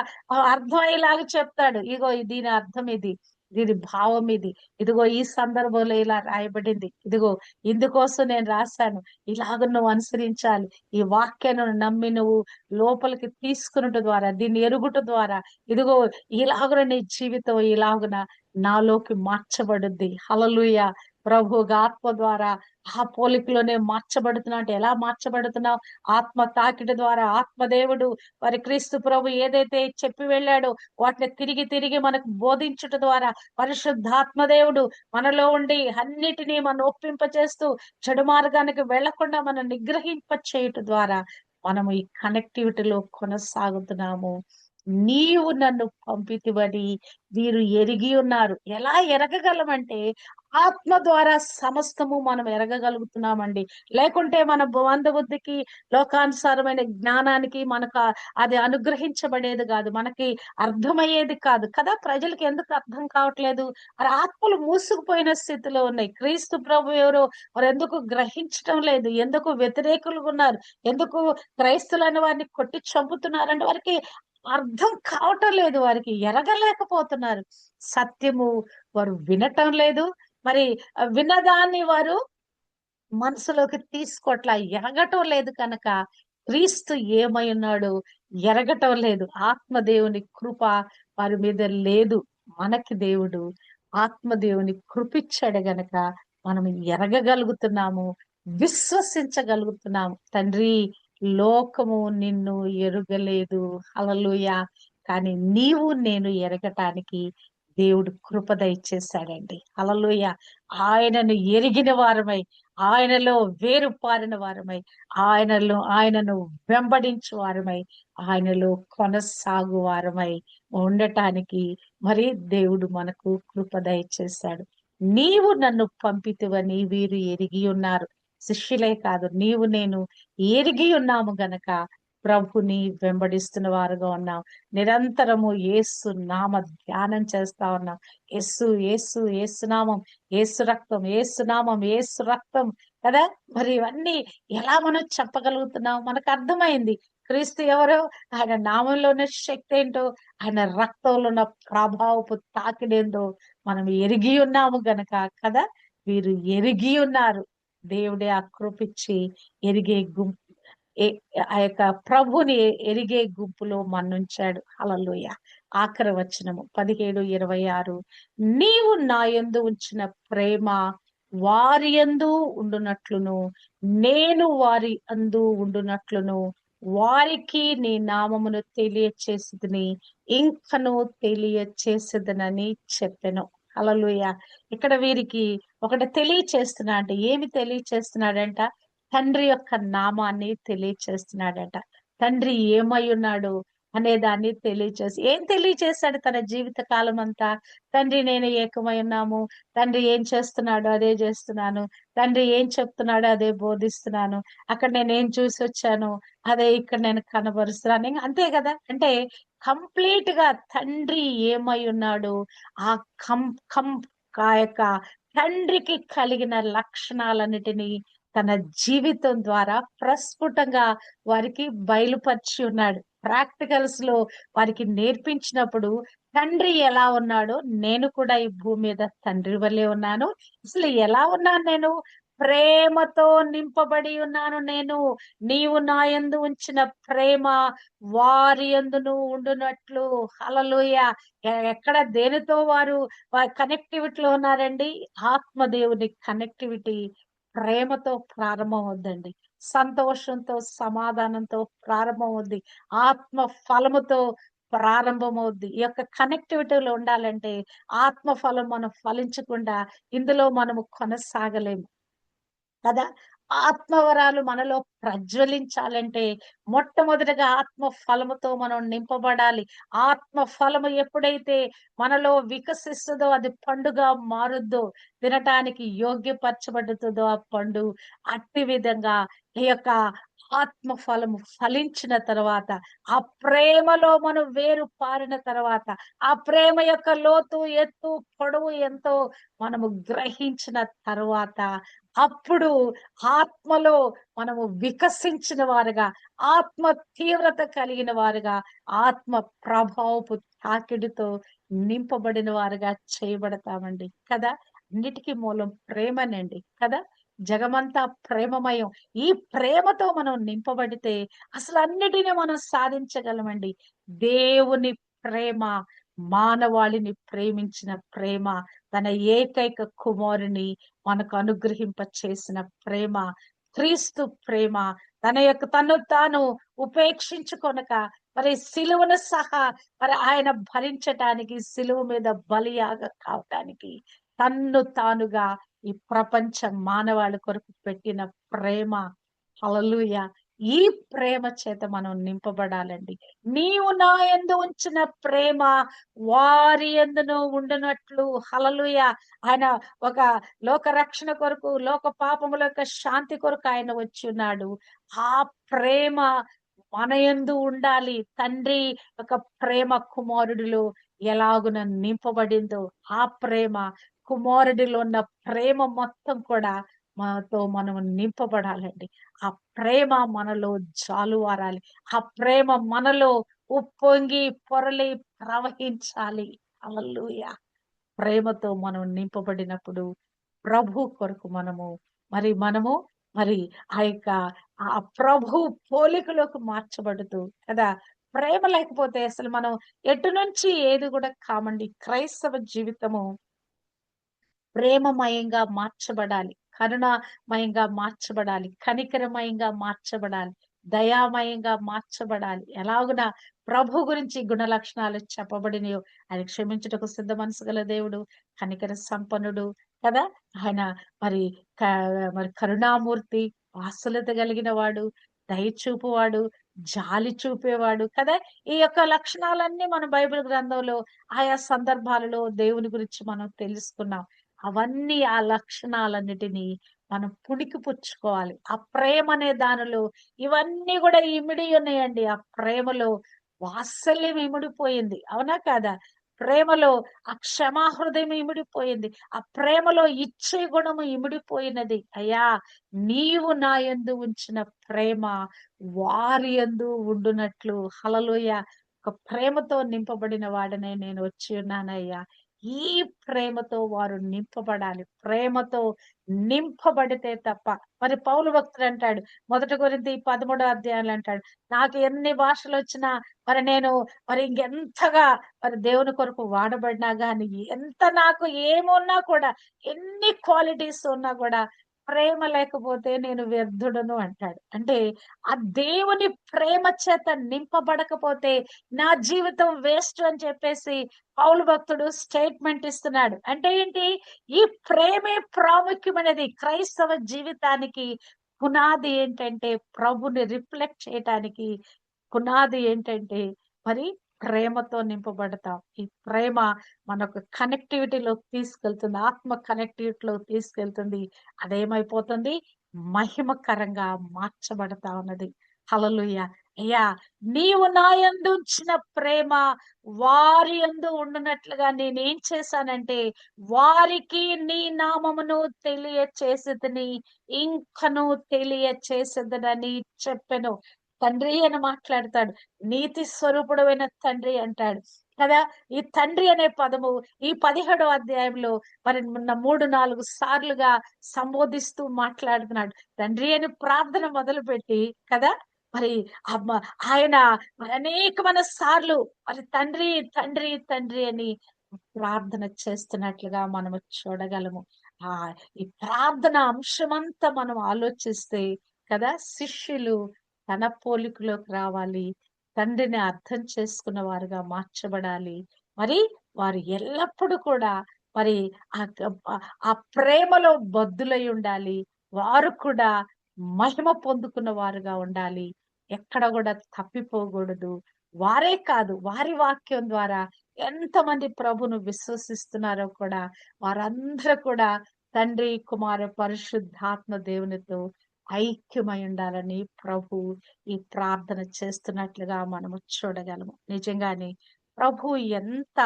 అర్థమయ్యేలాగా చెప్తాడు. ఇగో దీని అర్థం ఇది, దీని భావం ఇది. ఇదిగో ఈ సందర్భంలో ఇలా రాయబడింది. ఇదిగో ఇందుకోసం నేను రాశాను. ఇలాగ నువ్వు అనుసరించాలి. ఈ వాక్యాన్ని నమ్మి నువ్వు లోపలికి తీసుకున్నట ద్వారా, దీన్ని ఎరుగుట ద్వారా, ఇదిగో ఇలాగున నీ జీవితం ఇలాగున నాలోకి మార్చబడుద్ది. హల్లెలూయా. ప్రభు ఆత్మ ద్వారా ఆ పోలికలోనే మార్చబడుతున్నావు అంటే ఎలా మార్చబడుతున్నావు? ఆత్మ తాకిడి ద్వారా ఆత్మదేవుడు మరి క్రీస్తు ప్రభు ఏదైతే చెప్పి వెళ్ళాడో వాటిని తిరిగి తిరిగి మనకు బోధించుట ద్వారా పరిశుద్ధాత్మదేవుడు మనలో ఉండి అన్నిటినీ మనం ఒప్పింపచేస్తూ చెడు మార్గానికి వెళ్లకుండా మనం నిగ్రహింప చేయుట ద్వారా మనము ఈ కనెక్టివిటీలో కొనసాగుతున్నాము. నీవు నన్ను పంపితివని వీరు ఎరిగి ఉన్నారు. ఎలా ఎరగగలమంటే ఆత్మ ద్వారా సమస్తము మనం ఎరగగలుగుతున్నామండి. లేకుంటే మన మందబుద్ధికి, లోకానుసారమైన జ్ఞానానికి మనకు అది అనుగ్రహించబడేది కాదు. మనకి అర్థమయ్యేది కాదు కదా. ప్రజలకు ఎందుకు అర్థం కావట్లేదు? మరి ఆత్మలు మూసుకుపోయిన స్థితిలో ఉన్నాయి. క్రీస్తు ప్రభు ఎవరో మరి ఎందుకు గ్రహించటం లేదు? ఎందుకు వ్యతిరేకులుగా ఉన్నారు? ఎందుకు క్రైస్తులైన వారిని కొట్టి చంపుతున్నారంటే వారికి అర్థం కావటం లేదు. వారికి ఎరగలేకపోతున్నారు. సత్యము వారు వినటం లేదు. మరి విన్నదాన్ని వారు మనసులోకి తీసుకోవట్లా, ఎరగటం లేదు కనుక క్రీస్తు ఏమై ఉన్నాడు ఎరగటం లేదు. ఆత్మదేవుని కృప వారి మీద లేదు. మనకి దేవుడు ఆత్మదేవుని కృపిచ్చాడు గనక మనం ఎరగగలుగుతున్నాము, విశ్వసించగలుగుతున్నాము. తండ్రి, లోకము నిన్ను ఎరుగలేదు, హల్లెలూయా, కానీ నీవు నేను ఎరగటానికి దేవుడు కృప దయచేశాడండి. హల్లెలూయా. ఆయనను ఎరిగిన వారమై, ఆయనలో వేరు పారిన వారమై, ఆయనను వెంబడించు వారమై, ఆయనలో కొనసాగు వారమై ఉండటానికి మరి దేవుడు మనకు కృప దయచేశాడు. నీవు నన్ను పంపితివని వీరు ఎరిగి ఉన్నారు. శిష్యులే కాదు, నీవు నేను ఎరిగి ఉన్నాము గనక ప్రభుని వెంబడిస్తున్న వారుగా ఉన్నాం. నిరంతరము యేసు నామ ధ్యానం చేస్తా ఉన్నాం. యేసు యేసు యేసు నామం, యేసు రక్తం, యేసు నామం, యేసు రక్తం కదా. మరి ఇవన్నీ ఎలా మనం చెప్పగలుగుతున్నాం? మనకు అర్థమైంది క్రీస్తు ఎవరో, ఆయన నామంలో ఉన్న శక్తి ఏంటో, ఆయన రక్తంలో ఉన్న ప్రభావపు తాకిడేందో మనం ఎరిగి ఉన్నాము గనక కదా. వీరు ఎరిగి ఉన్నారు. దేవుడే ఆ కృపిచ్చి ఎరిగే గుంపు, ఆ యొక్క ప్రభుని ఎరిగే గుంపులో మన్నుంచాడు. హల్లెలూయా. ఆఖరి వచనము 17:26, నీవు నా యందు ఉంచిన ప్రేమ వారి యందు ఉండునట్లును నేను వారి అందు ఉండునట్లును వారికి నీ నామమును తెలియచేసిదని ఇంకను తెలియచేసేదనని చెప్పెను. హల్లెలూయా. ఇక్కడ వీరికి ఒకటి తెలియచేస్తున్నా అంటే ఏమి తెలియచేస్తున్నాడంట? తండ్రి యొక్క నామాన్ని తెలియచేస్తున్నాడట. తండ్రి ఏమై ఉన్నాడు అనే దాన్ని తెలియచేసి, ఏం తెలియచేశాడు తన జీవిత కాలం అంతా? తండ్రి నేను ఏకమై ఉన్నాము. తండ్రి ఏం చేస్తున్నాడో అదే చేస్తున్నాను. తండ్రి ఏం చెప్తున్నాడో అదే బోధిస్తున్నాను. అక్కడ నేను ఏం చూసి వచ్చాను అదే ఇక్కడ నేను కనబరుస్తున్నాను. అంతే కదా. అంటే కంప్లీట్ గా తండ్రి ఏమై ఉన్నాడు, ఆ కం కం ఆ యొక్క తండ్రికి కలిగిన లక్షణాలన్నిటినీ తన జీవితం ద్వారా ప్రస్ఫుటంగా వారికి బయలుపరిచి ఉన్నాడు. ప్రాక్టికల్స్ లో వారికి నేర్పించినప్పుడు తండ్రి ఎలా ఉన్నాడో నేను కూడా ఈ భూమి మీద తండ్రి వల్లే ఉన్నాను. అసలు ఎలా ఉన్నాను నేను? ప్రేమతో నింపబడి ఉన్నాను నేను. నీవు నా యందు ఉంచిన ప్రేమ వారి యందును ఉండునట్లు. హల్లెలూయా. ఎక్కడ దేనితో వారు కనెక్టివిటీలో ఉన్నారండి? ఆత్మదేవుని కనెక్టివిటీ ప్రేమతో ప్రారంభమవుద్దండి. సంతోషంతో, సమాధానంతో ప్రారంభమవుద్ది. ఆత్మ ఫలముతో ప్రారంభమవుద్ది. ఈ యొక్క కనెక్టివిటీలో ఉండాలంటే ఆత్మ ఫలం మనం ఫలించకుండా ఇందులో మనము కొనసాగలేము కదా. ఆత్మవరాలు మనలో ప్రజ్వలించాలంటే మొట్టమొదటిగా ఆత్మ ఫలముతో మనం నింపబడాలి. ఆత్మ ఫలము ఎప్పుడైతే మనలో వికసిస్తుందో అది పండుగా మారుద్దో, తినటానికి యోగ్యపరచబడుతుందో ఆ పండు, అట్టి విధంగా ఈ యొక్క ఆత్మ ఫలము ఫలించిన తర్వాత, ఆ ప్రేమలో మనం వేరు పారిన తర్వాత, ఆ ప్రేమ యొక్క లోతు, ఎత్తు, పొడవు ఎంతో మనము గ్రహించిన తర్వాత, అప్పుడు ఆత్మలో మనము వికసించిన వారుగా, ఆత్మ తీవ్రత కలిగిన వారుగా, ఆత్మ ప్రభావపు తాకిడితో నింపబడిన వారుగా చేయబడతామండి కదా. అన్నిటికీ మూలం ప్రేమనండి కదా. జగమంతా ప్రేమమయం. ఈ ప్రేమతో మనం నింపబడితే అసలు అన్నిటిని మనం సాధించగలమండి. దేవుని ప్రేమ, మానవాళిని ప్రేమించిన ప్రేమ, తన ఏకైక కుమారుని మనకు అనుగ్రహింప చేసిన ప్రేమ, క్రీస్తు ప్రేమ, తన్ను తాను ఉపేక్షించుకొనక మరి సిలువను సహా మరి ఆయన భరించటానికి, సిలువ మీద బలియాగ కావటానికి తన్ను తానుగా ఈ ప్రపంచ మానవాళి కొరకు పెట్టిన ప్రేమ. హల్లెలూయా. ఈ ప్రేమ చేత మనం నింపబడాలండి. నీవు నా యందు ఉంచిన ప్రేమ వారి యందును ఉండునట్లు. హల్లెలూయా. ఆయన ఒక లోక రక్షణ కొరకు, లోక పాపముల యొక్క శాంతి కొరకు ఆయన వచ్చి ఉన్నాడు. ఆ ప్రేమ మన యందు ఉండాలి. తండ్రి యొక్క ప్రేమ కుమారుడిలో ఎలాగున నింపబడిందో ఆ ప్రేమ, కుమారుడిలో ఉన్న ప్రేమ మొత్తం కూడా మనతో మనం నింపబడాలండి. ఆ ప్రేమ మనలో జాలువారాలి. ఆ ప్రేమ మనలో ఉప్పొంగి పొరలి ప్రవహించాలి. హల్లెలూయా. ప్రేమతో మనం నింపబడినప్పుడు ప్రభు కొరకు మనము మరి ఆ యొక్క ఆ ప్రభు పోలికలోకి మార్చబడుతూ కదా. ప్రేమ లేకపోతే అసలు మనం ఎటు నుంచి ఏది కూడా కామండి. క్రైస్తవ జీవితము ప్రేమమయంగా మార్చబడాలి. కరుణామయంగా మార్చబడాలి. కనికరమయంగా మార్చబడాలి. దయామయంగా మార్చబడాలి. ఎలాగున ప్రభు గురించి గుణ లక్షణాలు చెప్పబడినయో, ఆయన క్షమించుటకు సిద్ధ మనసు గల దేవుడు, కనికర సంపన్నుడు కదా. ఆయన మరి క మరి కరుణామూర్తి, వాత్సల్యత కలిగిన వాడు, దయ చూపువాడు, జాలి చూపేవాడు కదా. ఈ యొక్క లక్షణాలన్నీ మన బైబిల్ గ్రంథంలో ఆయా సందర్భాలలో దేవుని గురించి మనం తెలుసుకున్నాం. అవన్నీ ఆ లక్షణాలన్నిటిని మనం పుణికిపుచ్చుకోవాలి. ఆ ప్రేమ అనే దానిలో ఇవన్నీ కూడా ఇమిడి ఉన్నాయండి. ఆ ప్రేమలో వాత్సల్యం ఇమిడిపోయింది. అవునా కాదా? ప్రేమలో ఆ క్షమా హృదయం ఇమిడిపోయింది. ఆ ప్రేమలో ఇచ్చే గుణము ఇమిడిపోయినది. అయ్యా, నీవు నా యందు ఉంచిన ప్రేమ వారి యందు ఉండునట్లు. హల్లెలూయా. ఒక ప్రేమతో నింపబడిన వాడనే నేను వచ్చి ఉన్నానయ్యా. ఈ ప్రేమతో వారు నింపబడాలి. ప్రేమతో నింపబడితే తప్ప మరి పౌలు భక్తుడు అంటాడు, 1 కొరింథీ 13 అధ్యాయంలో అంటాడు, నాకు ఎన్ని భాషలొచ్చినా మరి నేను మరి ఇంకెంతగా మరి దేవుని కొరకు వాడబడినా గాని, ఎంత నాకు ఏమున్నా కూడా, ఎన్ని క్వాలిటీస్ ఉన్నా కూడా ప్రేమ లేకపోతే నేను వ్యర్థుడను అంటాడు. అంటే ఆ దేవుని ప్రేమ చేత నింపబడకపోతే నా జీవితం వేస్ట్ అని చెప్పేసి పౌలు భక్తుడు స్టేట్మెంట్ ఇస్తున్నాడు. అంటే ఏంటి? ఈ ప్రేమే ప్రాముఖ్యమైనది. క్రైస్తవ జీవితానికి పునాది ఏంటంటే ప్రభుని రిఫ్లెక్ట్ చేయటానికి పునాది ఏంటంటే మరి ప్రేమతో నింపబడతాం. ఈ ప్రేమ మనకు కనెక్టివిటీలోకి తీసుకెళ్తుంది. ఆత్మ కనెక్టివిటీలోకి తీసుకెళ్తుంది. అదేమైపోతుంది? మహిమకరంగా మార్చబడతా ఉన్నది. హల్లెలూయా. అయ్యా, నీవు నా యందు ఉంచిన ప్రేమ వారి యందు ఉండునట్లుగా నేనేం చేశానంటే, వారికి నీ నామమును తెలియచేసేదని, ఇంకను తెలియచేసేదనని చెప్పెను. తండ్రి అని మాట్లాడతాడు. నీతి స్వరూపుడమైన తండ్రి అంటాడు కదా. ఈ తండ్రి అనే పదము ఈ 17వ అధ్యాయంలో మరి మొన్న 3, 4 సార్లుగా సంబోధిస్తూ మాట్లాడుతున్నాడు. తండ్రి అని ప్రార్థన మొదలుపెట్టి కదా మరి అమ్మ ఆయన మరి అనేకమైన సార్లు మరి తండ్రి, తండ్రి, తండ్రి అని ప్రార్థన చేస్తున్నట్లుగా మనము చూడగలము. ఆ ఈ ప్రార్థన అంశమంతా మనం ఆలోచిస్తే కదా, శిష్యులు తన పోలికలోకి రావాలి. తండ్రిని అర్థం చేసుకున్న వారుగా మార్చబడాలి. మరి వారు ఎల్లప్పుడూ కూడా మరి ఆ గ ఆ ప్రేమలో బద్దులై ఉండాలి. వారు కూడా మహిమ పొందుకున్న వారుగా ఉండాలి. ఎక్కడ కూడా తప్పిపోకూడదు. వారే కాదు, వారి వాక్యం ద్వారా ఎంతమంది ప్రభును విశ్వసిస్తున్నారో కూడా వారందరూ కూడా తండ్రి, కుమార, పరిశుద్ధాత్మ దేవునితో ఐక్యమై ఉండాలని ప్రభు ఈ ప్రార్థన చేస్తున్నట్లుగా మనము చూడగలము. నిజంగానే ప్రభు ఎంత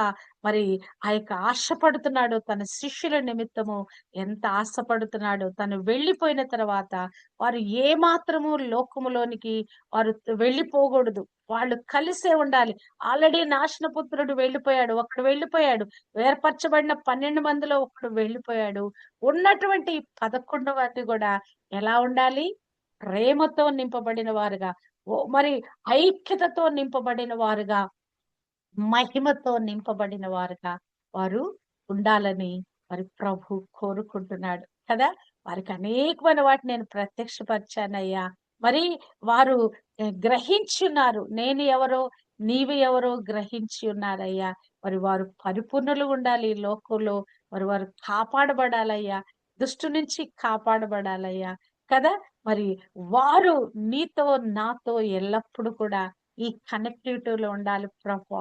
మరి ఆ యొక్క ఆశపడుతున్నాడో తన శిష్యుల నిమిత్తము ఎంత ఆశపడుతున్నాడో, తను వెళ్ళిపోయిన తర్వాత వారు ఏ మాత్రము లోకములోనికి వారు వెళ్ళిపోకూడదు. వాళ్ళు కలిసే ఉండాలి. ఆల్రెడీ నాశనపుత్రుడు వెళ్ళిపోయాడు. ఒకడు వెళ్ళిపోయాడు. ఏర్పరచబడిన 12 మందిలో ఒకడు వెళ్ళిపోయాడు. ఉన్నటువంటి 11 మంది కూడా ఎలా ఉండాలి? ప్రేమతో నింపబడిన వారుగా, మరి ఐక్యతతో నింపబడిన వారుగా, మహిమతో నింపబడిన వారుగా వారు ఉండాలని మరి ప్రభు కోరుకుంటున్నాడు కదా. వారికి అనేకమైన వాటిని నేను ప్రత్యక్షపరిచానయ్యా. మరి వారు గ్రహించున్నారు, నేను ఎవరో నీవు ఎవరో గ్రహించి ఉన్నారయ్యా. మరి వారు పరిపూర్ణులు ఉండాలి ఈ లోకంలో. మరి వారు కాపాడబడాలయ్యా, దుష్టు నుంచి కాపాడబడాలయ్యా కదా. మరి వారు నీతో నాతో ఎల్లప్పుడూ కూడా ఈ కనెక్టివిటీలో ఉండాలి ప్రభు.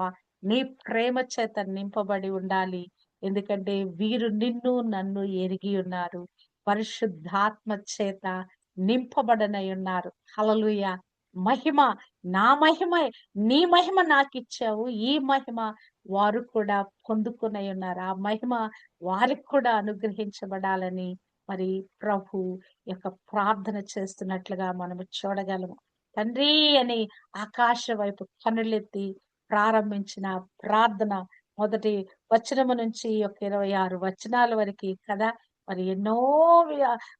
నీ ప్రేమ చేత నింపబడి ఉండాలి. ఎందుకంటే వీరు నిన్ను నన్ను ఎరిగి ఉన్నారు. పరిశుద్ధాత్మ చేత నింపబడనై ఉన్నారు. హల్లెలూయా. మహిమ నా మహిమ, నీ మహిమ నాకిచ్చావు. ఈ మహిమ వారు కూడా పొందుకునై ఉన్నారు. ఆ మహిమ వారికి కూడా అనుగ్రహించబడాలని మరి ప్రభు యొక్క ప్రార్థన చేస్తున్నట్లుగా మనము చూడగలము. తండ్రి అని ఆకాశం వైపు కన్నులెత్తి ప్రారంభించిన ప్రార్థన మొదటి వచనము నుంచి ఒక 26 వచనాల వరకు కదా. మరి ఎన్నో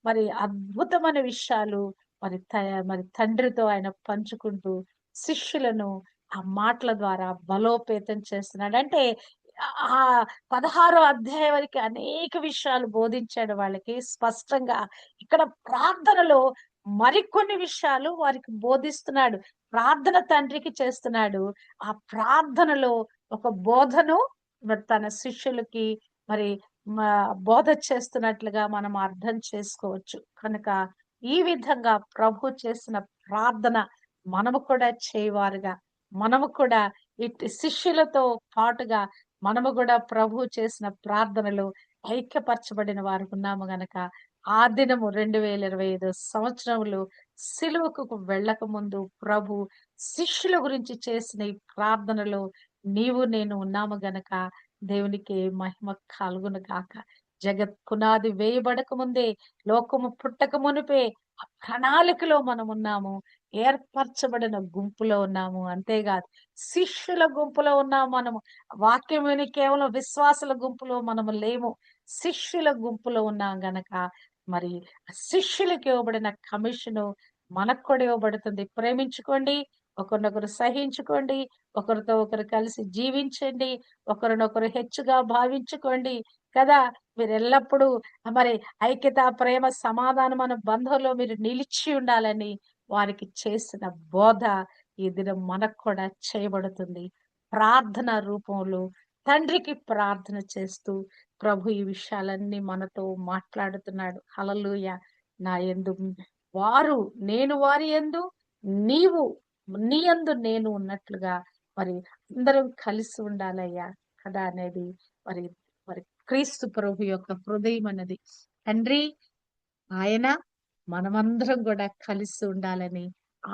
మరి అద్భుతమైన విషయాలు మరి తండ్రితో ఆయన పంచుకుంటూ శిష్యులను ఆ మాటల ద్వారా బలోపేతం చేస్తున్నాడు. అంటే ఆ 16వ అధ్యాయం వరకు అనేక విషయాలు బోధించాడు వాళ్ళకి స్పష్టంగా. ఇక్కడ ప్రార్థనలో మరికొన్ని విషయాలు వారికి బోధిస్తున్నాడు. ప్రార్థన తండ్రికి చేస్తున్నాడు. ఆ ప్రార్థనలో ఒక బోధను మరి తన శిష్యులకి మరి బోధ చేస్తున్నట్లుగా మనం అర్థం చేసుకోవచ్చు. కనుక ఈ విధంగా ప్రభు చేసిన ప్రార్థన మనము కూడా చేయవారుగా, మనము కూడా ఇటు శిష్యులతో పాటుగా మనము కూడా ప్రభు చేసిన ప్రార్థనలో ఐక్యపరచబడిన వారు ఉన్నాము గనక ఆ దినము 2025 సంవత్సరంలో సిలువకు వెళ్ళక ముందు ప్రభు శిష్యుల గురించి చేసిన ఈ ప్రార్థనలో నీవు నేను ఉన్నాము గనక దేవునికి మహిమ కలుగును గాక. జగత్ పునాది వేయబడక ముందే, లోకము పుట్టక మునిపే ఆ ప్రణాళికలో మనం ఉన్నాము. ఏర్పరచబడిన గుంపులో ఉన్నాము. అంతేకాదు శిష్యుల గుంపులో ఉన్నాము మనము. వాక్యం విని కేవలం విశ్వాసుల గుంపులో మనము లేము. శిష్యుల గుంపులో ఉన్నాం గనక మరి శిష్యులకు ఇవ్వబడిన కమిషను మనకు కూడా ఇవ్వబడుతుంది. ప్రేమించుకోండి, ఒకరినొకరు సహించుకోండి, ఒకరితో ఒకరు కలిసి జీవించండి, ఒకరినొకరు హెచ్చుగా భావించుకోండి కదా. మీరు ఎల్లప్పుడూ మరి ఐక్యత, ప్రేమ, సమాధానం అనే బంధంలో మీరు నిలిచి ఉండాలని వారికి చేసిన బోధ ఈ దినం మనకు కూడా చేయబడుతుంది. ప్రార్థన రూపంలో తండ్రికి ప్రార్థన చేస్తూ ప్రభు ఈ విషయాలన్నీ మనతో మాట్లాడుతున్నాడు. హల్లెలూయా. నా యందు వారు, నేను వారి యందు, నీవు నీ యందు నేను ఉన్నట్లుగా మరి అందరం కలిసి ఉండాలయ్యా కదా అనేది మరి మరి క్రీస్తు ప్రభు యొక్క హృదయం అన్నది. తండ్రి ఆయన మనమందరం కూడా కలిసి ఉండాలని,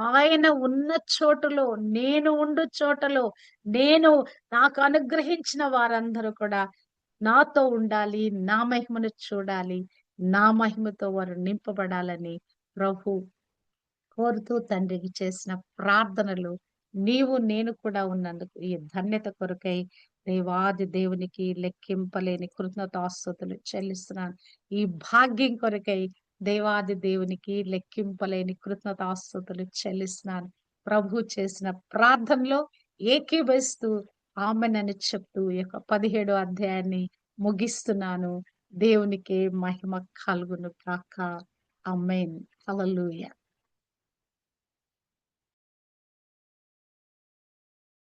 ఆయన ఉన్న చోటులో, నేను ఉండు చోటలో, నేను నాకు అనుగ్రహించిన వారందరూ కూడా నాతో ఉండాలి, నా మహిమను చూడాలి, నా మహిమతో వారు నింపబడాలని ప్రభు కోరుతూ తండ్రికి చేసిన ప్రార్థనలు నీవు నేను కూడా ఉన్నందుకు ఈ ధన్యత కొరకై దేవాది దేవునికి లెక్కింపలేని కృతజ్ఞతాస్తుతులు చెల్లిస్తున్నాను. ఈ భాగ్యం కొరకై దేవాది దేవునికి లెక్కింపలేని కృతజ్ఞతాస్తుతులు చెల్లిస్తున్నాను. ప్రభు చేసిన ప్రార్థనలో ఏకీభవిస్తూ ఆమెనని చెప్తూ ఈ యొక్క 17వ అధ్యాయాన్ని ముగిస్తున్నాను. దేవునికి మహిమ కలుగును కాక. ఆమేన్. హల్లెలూయా.